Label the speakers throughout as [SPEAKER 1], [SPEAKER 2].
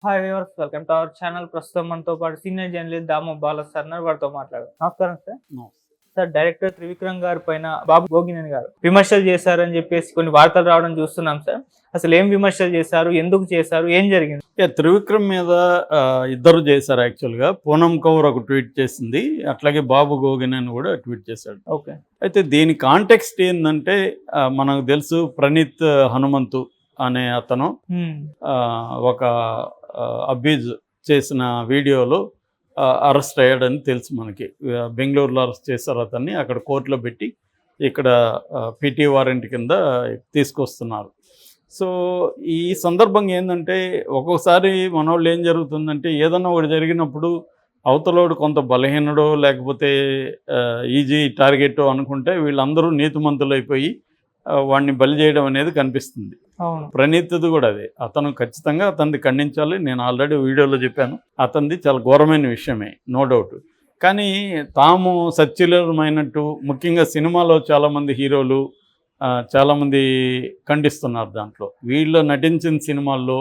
[SPEAKER 1] Hi viewers, welcome to our channel. ప్రస్తుతం మనతో పాటు senior journalist Damu Bala sir ఉన్నారు. వారితో మాట్లాడారు. నమస్కారం sir.
[SPEAKER 2] No.
[SPEAKER 1] Sir, director Trivikram గారి పైన బాబు గోగినేని గారు విమర్శలు చేశారని చెప్పేసి కొన్ని వార్తలు రావడం చూస్తున్నాం సార్. అసలు ఏం విమర్శలు చేశారు, ఎందుకు చేశారు, ఏం జరిగింది?
[SPEAKER 2] త్రివిక్రమ్ మీద ఇద్దరు చేశారు. యాక్చువల్గా పూనం కౌర్ ఒక ట్వీట్ చేసింది, అట్లాగే బాబు గోగినేని కూడా ట్వీట్ చేశాడు.
[SPEAKER 1] ఓకే.
[SPEAKER 2] అయితే దీని కాంటెక్స్ట్ ఏంటంటే మనకు తెలుసు, ప్రణీత్ హనుమంతు అనే అతను ఒక అబ్యూజ్ చేసిన వీడియోలో అరెస్ట్ అయ్యాడని తెలుసు మనకి. బెంగళూరులో అరెస్ట్ చేశారు అతన్ని, అక్కడ కోర్టులో పెట్టి ఇక్కడ పీటీ వారెంట్ కింద తీసుకొస్తున్నారు. సో ఈ సందర్భంగా ఏంటంటే, ఒక్కొక్కసారి మనోళ్ళు ఏం జరుగుతుందంటే, ఏదన్నా ఒకటి జరిగినప్పుడు అవతలోడు కొంత బలహీనుడో లేకపోతే ఈజీ టార్గెట్ అనుకుంటే వీళ్ళందరూ నీతిమంతులైపోయి వాడిని బలి చేయడం అనేది కనిపిస్తుంది. ప్రణీత్ది కూడా అదే. అతను ఖచ్చితంగా అతనిది ఖండించాలి. నేను ఆల్రెడీ వీడియోలో చెప్పాను, అతనిది చాలా ఘోరమైన విషయమే, నో డౌట్. కానీ తాము సచ్చీలమైనట్టు, ముఖ్యంగా సినిమాలో చాలామంది హీరోలు చాలామంది ఖండిస్తున్నారు. దాంట్లో వీళ్ళు నటించిన సినిమాల్లో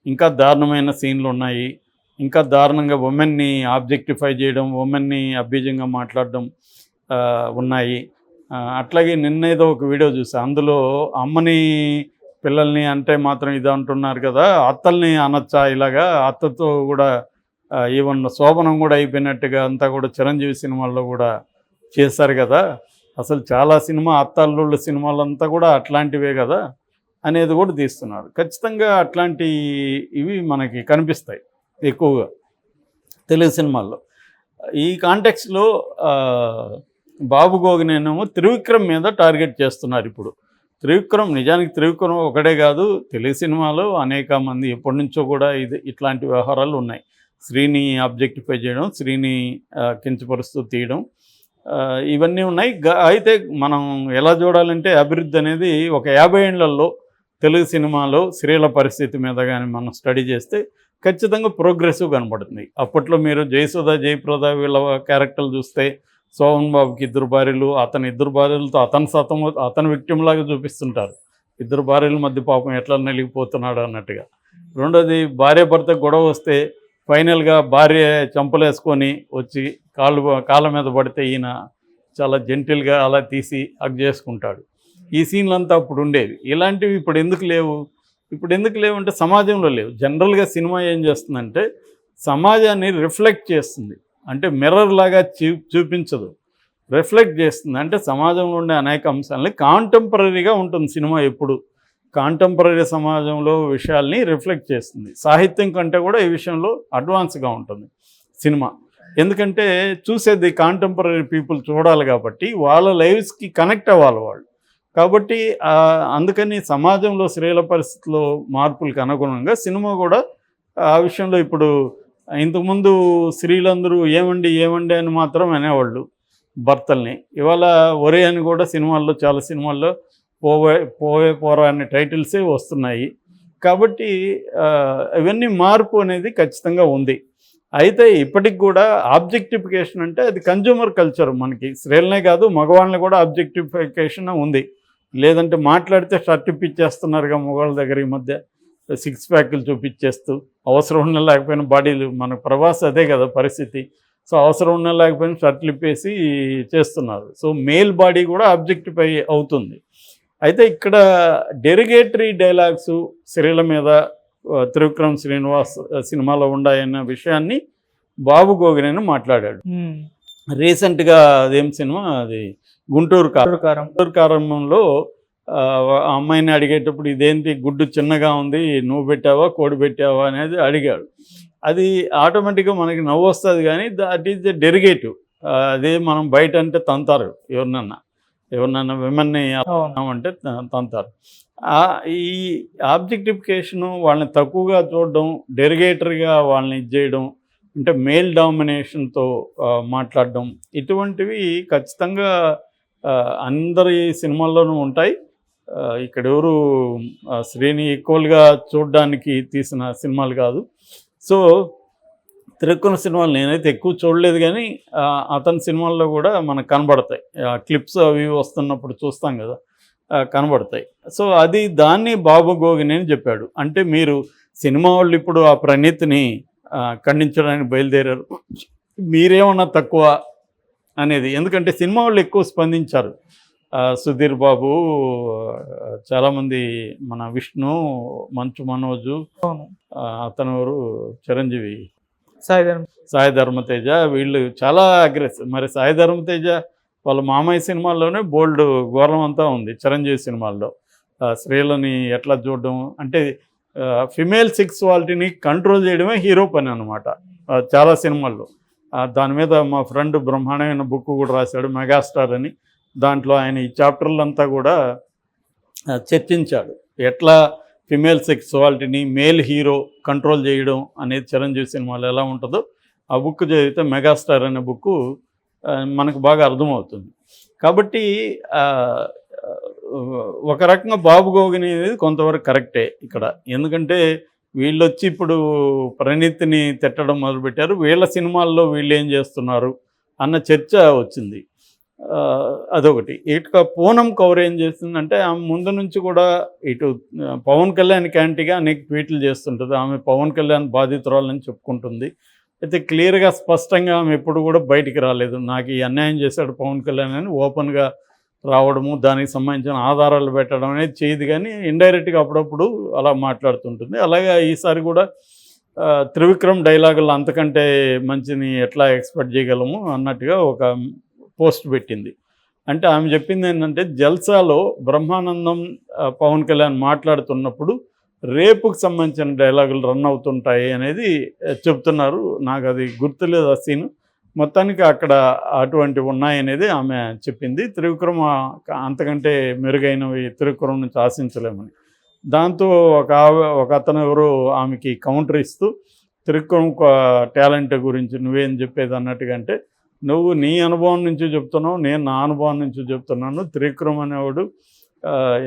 [SPEAKER 2] ఇంకా దారుణమైన సీన్లు ఉన్నాయి. ఇంకా దారుణంగా ఉమెన్ని ఆబ్జెక్టిఫై చేయడం, ఉమెన్ని అభ్యజంగా మాట్లాడడం ఉన్నాయి. అట్లాగే నిన్నేదో ఒక వీడియో చూసా, అందులో అమ్మని పిల్లల్ని అంటే మాత్రం ఇది అంటున్నారు కదా, అత్తల్ని అనొచ్చా ఇలాగా, అత్తతో కూడా ఈవెన్ శోభనం కూడా అయిపోయినట్టుగా అంతా కూడా చిరంజీవి సినిమాల్లో కూడా చేశారు కదా, అసలు చాలా సినిమా అత్తల్లుళ్ళ సినిమాలంతా కూడా అట్లాంటివే కదా అనేది కూడా తీస్తున్నారు. ఖచ్చితంగా అట్లాంటి ఇవి మనకి కనిపిస్తాయి ఎక్కువగా తెలుగు సినిమాల్లో. ఈ కాంటెక్స్లో బాబు గోగినేనేమో త్రివిక్రమ్ మీద టార్గెట్ చేస్తున్నారు. ఇప్పుడు త్రివిక్రమ్, నిజానికి త్రివిక్రమ్ ఒకటే కాదు, తెలుగు సినిమాలో అనేక మంది ఎప్పటి నుంచో కూడా ఇట్లాంటి వ్యవహారాలు ఉన్నాయి. స్త్రీని ఆబ్జెక్టిఫై చేయడం, స్త్రీని కించపరుస్తూ తీయడం, ఇవన్నీ ఉన్నాయి. అయితే మనం ఎలా చూడాలంటే, అభివృద్ధి అనేది ఒక 50 ఏళ్లలో తెలుగు సినిమాలో స్త్రీల పరిస్థితి మీద కానీ మనం స్టడీ చేస్తే ఖచ్చితంగా ప్రోగ్రెసివ్ కనబడుతుంది. అప్పట్లో మీరు జయసుధ, జయప్రద వీళ్ళ క్యారెక్టర్లు చూస్తే, సోహన్ బాబుకి 2 భార్యలు, ఇద్దరు భార్యలతో అతను విక్టిమ్ లాగా చూపిస్తుంటారు. 2 భార్యల మధ్య పాపం ఎట్లా నలిగిపోతున్నాడు అన్నట్టుగా. రెండోది, భార్య భర్త గొడవ వస్తే ఫైనల్గా భార్య చంపలేసుకొని వచ్చి కాళ్ళ మీద పడితే ఈయన చాలా జెంటిల్గా అలా తీసి హగ్ చేసుకుంటాడు. ఈ సీన్లంతా అప్పుడు ఉండేవి. ఇలాంటివి ఇప్పుడు ఎందుకు లేవు? ఇప్పుడు ఎందుకు లేవు అంటే సమాజంలో లేవు. జనరల్గా సినిమా ఏం చేస్తుందంటే, సమాజాన్ని రిఫ్లెక్ట్ చేస్తుంది. అంటే మిర్రర్ లాగా చూపించదు, రిఫ్లెక్ట్ చేస్తుంది. అంటే సమాజంలో ఉండే అనేక అంశాలని కాంటెంపరీగా ఉంటుంది సినిమా. ఎప్పుడు కాంటెంపరీ సమాజంలో విషయాల్ని రిఫ్లెక్ట్ చేస్తుంది. సాహిత్యం కంటే కూడా ఈ విషయంలో అడ్వాన్స్గా ఉంటుంది సినిమా. ఎందుకంటే చూసేది కాంటెంపరీ పీపుల్ చూడాలి కాబట్టి, వాళ్ళ లైఫ్స్కి కనెక్ట్ అవ్వాలి వాళ్ళు. కాబట్టి అందుకని సమాజంలో స్త్రీల పరిస్థితుల్లో మార్పులకు అనుగుణంగా సినిమా కూడా ఆ విషయంలో, ఇప్పుడు ఇంతకుముందు స్త్రీలందరూ ఏమండి ఏమండి అని మాత్రం అనేవాళ్ళు భర్తల్ని. ఇవాళ ఒరే అని కూడా సినిమాల్లో, చాలా సినిమాల్లో పోరా అనే టైటిల్సే వస్తున్నాయి. కాబట్టి ఇవన్నీ మార్పు అనేది ఖచ్చితంగా ఉంది. అయితే ఇప్పటికి కూడా ఆబ్జెక్టిఫికేషన్ అంటే అది కన్జ్యూమర్ కల్చర్. మనకి స్త్రీలనే కాదు, మగవాళ్ళని కూడా ఆబ్జెక్టిఫికేషన్ ఉంది. లేదంటే మాట్లాడితే షర్ట్ ఇప్పించేస్తున్నారుగా మగవాళ్ళ దగ్గర ఈ మధ్య, 6 ప్యాక్లు చూపించేస్తూ, అవసరం ఉన్న లేకపోయినా బాడీలు, మన ప్రభాస్ అదే కదా పరిస్థితి. సో అవసరం ఉన్న లేకపోయినా షర్ట్లు ఇప్పేసి చేస్తున్నారు. సో మేల్ బాడీ కూడా ఆబ్జెక్టిఫై అవుతుంది. అయితే ఇక్కడ డెరిగేటరీ డైలాగ్స్ స్త్రీల మీద త్రివిక్రమ్ శ్రీనివాస్ సినిమాలో ఉన్నాయన్న విషయాన్ని బాబు గోగినేని మాట్లాడాడు. రీసెంట్గా అదేం సినిమా అది, గుంటూరు కారంలో అమ్మాయిని అడిగేటప్పుడు, ఇదేంటి గుడ్డు చిన్నగా ఉంది, నువ్వు పెట్టావా కోడి పెట్టావా అనేది అడిగాడు. అది ఆటోమేటిక్గా మనకి నవ్వు వస్తుంది, కానీ దట్ ఈజ్ ద డెరిగేటివ్. అదే మనం బయట అంటే తంతారు, ఎవరినన్నా విమెన్ని అంటే తంతారు. ఈ ఆబ్జెక్టిఫికేషను, వాళ్ళని తక్కువగా చూడడం, డెరిగేటరీగా వాళ్ళని చేయడం, అంటే మేల్ డామినేషన్తో మాట్లాడడం, ఇటువంటివి ఖచ్చితంగా అందరి సినిమాల్లోనూ ఉంటాయి. ఇక్కడ ఎవరు స్త్రీని ఈక్వల్గా చూడడానికి తీసిన సినిమాలు కాదు. సో త్రివిక్రమ్ సినిమాలు నేనైతే ఎక్కువ చూడలేదు, కానీ అతని సినిమాల్లో కూడా మనకు కనబడతాయి. క్లిప్స్ అవి వస్తున్నప్పుడు చూస్తాం కదా, కనబడతాయి. సో దాన్ని బాబు గోగినేని చెప్పాడు. అంటే మీరు సినిమా వాళ్ళు ఇప్పుడు ఆ ప్రణీత్ని ఖండించడానికి బయలుదేరారు. మీరేమన్నా తక్కువ అనేది, ఎందుకంటే సినిమా వాళ్ళు ఎక్కువ స్పందించారు. సుధీర్ బాబు, చాలామంది, మన విష్ణు, మంచు మనోజు,
[SPEAKER 1] అవును.
[SPEAKER 2] అతను ఎవరు, చిరంజీవి,
[SPEAKER 1] సాయిధరం.
[SPEAKER 2] సాయి ధర్మతేజ, వీళ్ళు చాలా అగ్రెసివ్. మరి సాయి ధర్మతేజ వాళ్ళ మామయ్య సినిమాల్లోనే బోల్డ్ ఘోరం అంతా ఉంది. చిరంజీవి సినిమాల్లో స్త్రీలని ఎట్లా చూడడం అంటే ఫిమేల్ సెక్సువాలిటీని కంట్రోల్ చేయడమే హీరో పని అనమాట చాలా సినిమాల్లో. దాని మీద మా ఫ్రెండ్ బ్రహ్మాండమైన బుక్ కూడా రాశాడు, మెగాస్టార్ అని. దాంట్లో ఆయన ఈ చాప్టర్లంతా కూడా చర్చించాడు, ఎట్లా ఫిమేల్ సెక్సువాలిటీని మేల్ హీరో కంట్రోల్ చేయడం అనేది చిరంజీవి సినిమాలో ఎలా ఉంటుందో ఆ బుక్ చదివితే, మెగాస్టార్ అనే బుక్ మనకు బాగా అర్థమవుతుంది. కాబట్టి ఒక రకంగా బాబు గోగిని అనేది కొంతవరకు కరెక్టే ఇక్కడ. ఎందుకంటే వీళ్ళు వచ్చి ఇప్పుడు ప్రణీత్ని తిట్టడం మొదలుపెట్టారు, వీళ్ళ సినిమాల్లో వీళ్ళు ఏం చేస్తున్నారు అన్న చర్చ వచ్చింది. అదొకటి. ఇక పూనం కౌర్ ఏం చేస్తుందంటే, ఆమె ముందు నుంచి కూడా ఇటు పవన్ కళ్యాణ్ క్యాంటీగా అనేక ట్వీట్లు చేస్తుంటుంది. ఆమె పవన్ కళ్యాణ్ బాధితురాలని చెప్పుకుంటుంది. అయితే క్లియర్గా స్పష్టంగా ఆమె ఎప్పుడు కూడా బయటికి రాలేదు, నాకు ఈ అన్యాయం చేశాడు పవన్ కళ్యాణ్ అని ఓపెన్గా రావడము, దానికి సంబంధించిన ఆధారాలు పెట్టడం అనేది చేయదు. కానీ ఇండైరెక్ట్గా అప్పుడప్పుడు అలా మాట్లాడుతుంటుంది. అలాగే ఈసారి కూడా త్రివిక్రమ్ డైలాగులు అంతకంటే మంచిని ఎట్లా ఎక్స్పెక్ట్ చేయగలము అన్నట్టుగా ఒక పోస్ట్ పెట్టింది. అంటే ఆమె చెప్పింది ఏంటంటే, జల్సాలో బ్రహ్మానందం పవన్ కళ్యాణ్ మాట్లాడుతున్నప్పుడు రేపుకు సంబంధించిన డైలాగులు రన్ అవుతుంటాయి అనేది చెప్తున్నారు. నాకు అది గుర్తులేదు ఆ సీను. మొత్తానికి అక్కడ అటువంటివి ఉన్నాయనేది ఆమె చెప్పింది. త్రివిక్రమ్ అంతకంటే మెరుగైనవి త్రివిక్రమ్ నుంచి ఆశించలేమని. దాంతో ఒక అతను ఎవరు ఆమెకి కౌంటర్ ఇస్తూ, త్రివిక్రమ్ టాలెంట్ గురించి నువ్వేం చెప్పేది అన్నట్టుగా, అంటే నువ్వు నీ అనుభవం నుంచి చెప్తున్నావు, నేను నా అనుభవం నుంచి చెప్తున్నాను, త్రివిక్రమ్ అనేవాడు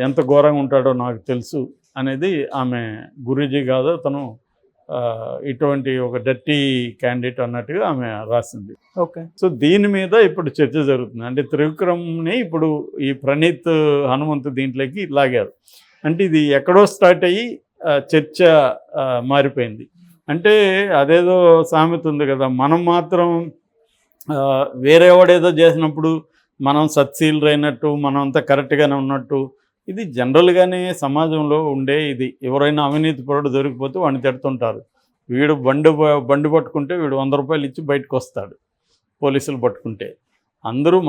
[SPEAKER 2] ఎంత ఘోరంగా ఉంటాడో నాకు తెలుసు అనేది ఆమె. గురూజీ కాదు అతను, ఇటువంటి ఒక డర్టీ క్యాండిడేట్ అన్నట్టుగా ఆమె రాసింది.
[SPEAKER 1] ఓకే.
[SPEAKER 2] సో దీని మీద ఇప్పుడు చర్చ జరుగుతుంది. అంటే త్రివిక్రమ్ని ఇప్పుడు ఈ ప్రణీత్ హనుమంతు దీంట్లోకి లాగారు. అంటే ఇది ఎక్కడో స్టార్ట్ అయ్యి చర్చ మారిపోయింది. అంటే అదేదో సామెత ఉంది కదా, మనం మాత్రం వేరేవాడేదో చేసినప్పుడు మనం సత్శీలురైనట్టు, మనం అంతా కరెక్ట్గానే ఉన్నట్టు. ఇది జనరల్గానే సమాజంలో ఉండే ఇది. ఎవరైనా అవినీతి పరుడు దొరికిపోతే వాడిని తిడుతుంటారు. వీడు బండి పట్టుకుంటే వీడు 100 రూపాయలు ఇచ్చి బయటకు వస్తాడు పోలీసులు పట్టుకుంటే.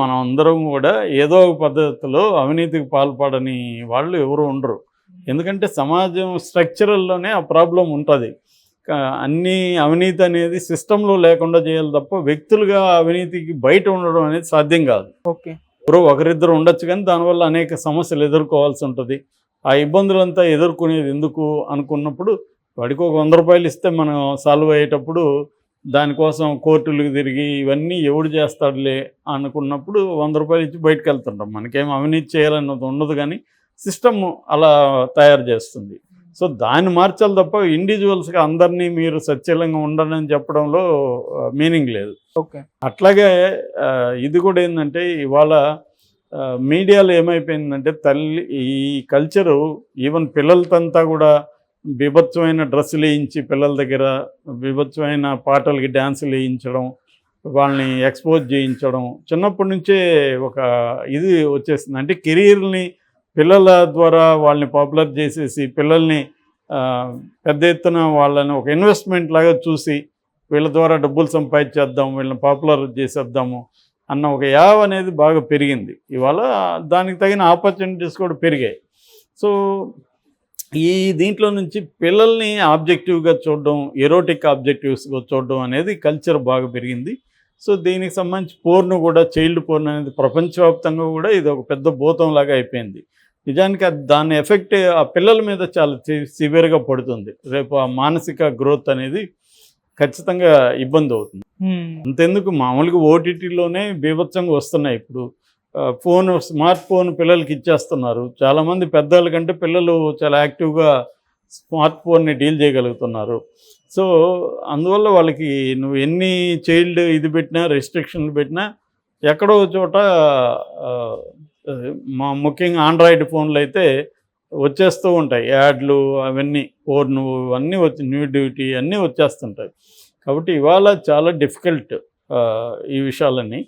[SPEAKER 2] మనం అందరం కూడా ఏదో ఒక పద్ధతిలో అవినీతికి పాల్పడని వాళ్ళు ఎవరు ఉండరు. ఎందుకంటే సమాజం స్ట్రక్చరల్లోనే ఆ ప్రాబ్లం ఉంటుంది. అన్నీ అవినీతి అనేది సిస్టంలో లేకుండా చేయాలి తప్ప వ్యక్తులుగా అవినీతికి బయట ఉండడం అనేది సాధ్యం కాదు.
[SPEAKER 1] ఓకే.
[SPEAKER 2] ఎవరో ఒకరిద్దరు ఉండొచ్చు, కానీ దానివల్ల అనేక సమస్యలు ఎదుర్కోవాల్సి ఉంటుంది. ఆ ఇబ్బందులంతా ఎదుర్కొనేది ఎందుకు అనుకున్నప్పుడు, వాడికి ఒక 100 రూపాయలు ఇస్తే మనం సాల్వ్ అయ్యేటప్పుడు దానికోసం కోర్టులకు తిరిగి ఇవన్నీ ఎవడు చేస్తాడులే అనుకున్నప్పుడు 100 రూపాయలు ఇచ్చి బయటకు వెళ్తుంటాం. మనకేం అవినీతి చేయాలన్నది ఉండదు, కానీ సిస్టమ్ అలా తయారు చేస్తుంది. సో దాన్ని మార్చాలి తప్ప ఇండివిజువల్స్గా అందరినీ మీరు సత్యలంగా ఉండాలని చెప్పడంలో మీనింగ్ లేదు.
[SPEAKER 1] ఓకే.
[SPEAKER 2] అట్లాగే ఇది కూడా ఏంటంటే, ఇవాళ మీడియాలో ఏమైపోయిందంటే, ఈ కల్చరు ఈవెన్ పిల్లలతంతా కూడా బీభత్సమైన డ్రెస్సులు వేయించి పిల్లల దగ్గర బీభత్సమైన పాటలకి డ్యాన్సులు వేయించడం, వాళ్ళని ఎక్స్పోజ్ చేయించడం చిన్నప్పటి నుంచే ఒక ఇది వచ్చేస్తుంది. అంటే కెరీర్ని పిల్లల ద్వారా వాళ్ళని పాపులర్ చేసేసి, పిల్లల్ని పెద్ద ఎత్తున వాళ్ళని ఒక ఇన్వెస్ట్మెంట్ లాగా చూసి, వీళ్ళ ద్వారా డబ్బులు సంపాదించేద్దాం, వీళ్ళని పాపులర్ చేసేద్దాము అన్న ఒక యావ్ అనేది బాగా పెరిగింది. ఇవాళ దానికి తగిన ఆపర్చునిటీస్ కూడా పెరిగాయి. సో ఈ దీంట్లో నుంచి పిల్లల్ని ఆబ్జెక్టివ్గా చూడడం, ఎరోటిక్ ఆబ్జెక్టివ్స్గా చూడడం అనేది కల్చర్ బాగా పెరిగింది. సో దీనికి సంబంధించి పోర్ను కూడా, చైల్డ్ పోర్న్ అనేది ప్రపంచవ్యాప్తంగా కూడా ఇది ఒక పెద్ద భూతంలాగా అయిపోయింది. నిజానికి దాని ఎఫెక్ట్ ఆ పిల్లల మీద చాలా సివియర్గా పడుతుంది. రేపు ఆ మానసిక గ్రోత్ అనేది ఖచ్చితంగా ఇబ్బంది అవుతుంది. అంతెందుకు, మామూలుగా ఓటీటీలోనే బీభత్సంగా వస్తున్నాయి. ఇప్పుడు స్మార్ట్ ఫోన్ పిల్లలకి ఇచ్చేస్తున్నారు. చాలామంది పెద్దవాళ్ళ కంటే పిల్లలు చాలా యాక్టివ్గా స్మార్ట్ ఫోన్ని డీల్ చేయగలుగుతున్నారు. సో అందువల్ల వాళ్ళకి నువ్వు ఎన్ని చైల్డ్ ఇది పెట్టినా, రెస్ట్రిక్షన్లు పెట్టినా, ఎక్కడో చోట ముఖ్యంగా ఆండ్రాయిడ్ ఫోన్లు అయితే వచ్చేస్తూ ఉంటాయి, యాడ్లు అవన్నీ, పోర్ను అన్నీ వచ్చి, న్యూడిటీ అన్నీ వచ్చేస్తుంటాయి. కాబట్టి ఇవాళ చాలా డిఫికల్ట్ ఈ విషయాలన్నీ.